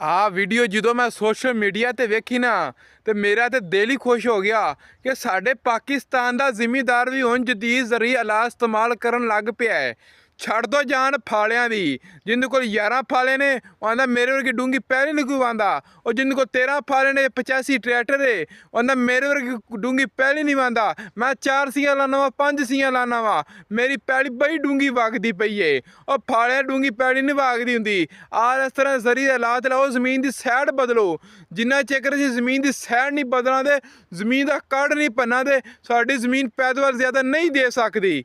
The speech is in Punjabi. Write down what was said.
ਆ ਵੀਡੀਓ ਜਦੋਂ ਮੈਂ ਸੋਸ਼ਲ ਮੀਡੀਆ ਤੇ ਵੇਖੀ ਨਾ ਤੇ ਮੇਰਾ ਤੇ ਦਿਲ ਹੀ ਖੁਸ਼ ਹੋ ਗਿਆ ਕਿ ਸਾਡੇ ਪਾਕਿਸਤਾਨ ਦਾ ਜ਼ਿਮੀਂਦਾਰ ਵੀ ਹੁਣ ਜਦੀਦ ਜ਼ਰੀ ਇਲਾਜ ਇਸਤੇਮਾਲ ਕਰਨ ਲੱਗ ਪਿਆ ਹੈ। ਛੱਡ ਦੋ ਜਾਨ ਫਾਲਿਆਂ ਦੀ। ਜਿੰਦੇ ਕੋਲ 11 ਫਾਲੇ ਨੇ ਉਹ ਆਂਦਾ ਮੇਰੇ ਵਰਗੀ ਡੂੰਗੀ ਪੈਲੀ ਨਹੀਂ ਕੋਈ ਵਾਂਦਾ। ਉਹ ਜਿੰਦੇ ਕੋਲ 13 ਫਾਲੇ ਨੇ 85 ਟਰੈਕਟਰ ਏ ਉਹ ਆਂਦਾ ਮੇਰੇ ਵਰਗੀ ਡੂੰਗੀ ਪੈਲੀ ਨਹੀਂ ਵਾਂਦਾ। ਮੈਂ 4 ਸੀਆਂ ਲਾਣਾ ਵਾ 5 ਸੀਆਂ ਲਾਣਾ ਵਾ, ਮੇਰੀ ਪੈਲੀ ਬੜੀ ਡੂੰਗੀ ਵਗਦੀ ਪਈ ਏ। ਉਹ ਫਾਲਿਆਂ ਡੂੰਗੀ ਪੈਲੀ ਨਹੀਂ ਵਗਦੀ ਹੁੰਦੀ। ਆ ਇਸ ਤਰ੍ਹਾਂ ਜ਼ਰੀ ਹਾਲਾਤ ਲਾਓ, ਜ਼ਮੀਨ ਦੀ ਸਾਈਡ ਬਦਲੋ। ਜਿੰਨਾ ਚਿਰ ਅਸੀਂ ਜ਼ਮੀਨ ਦੀ ਸਾਈਡ ਨਹੀਂ ਬਦਲਾਂਦੇ, ਜ਼ਮੀਨ ਦਾ ਕੱਢ ਨਹੀਂ ਭੰਨਾਂਦੇ, ਸਾਡੀ ਜ਼ਮੀਨ ਪੈਦਾਵਾਰ ਜ਼ਿਆਦਾ ਨਹੀਂ ਦੇ ਸਕਦੀ।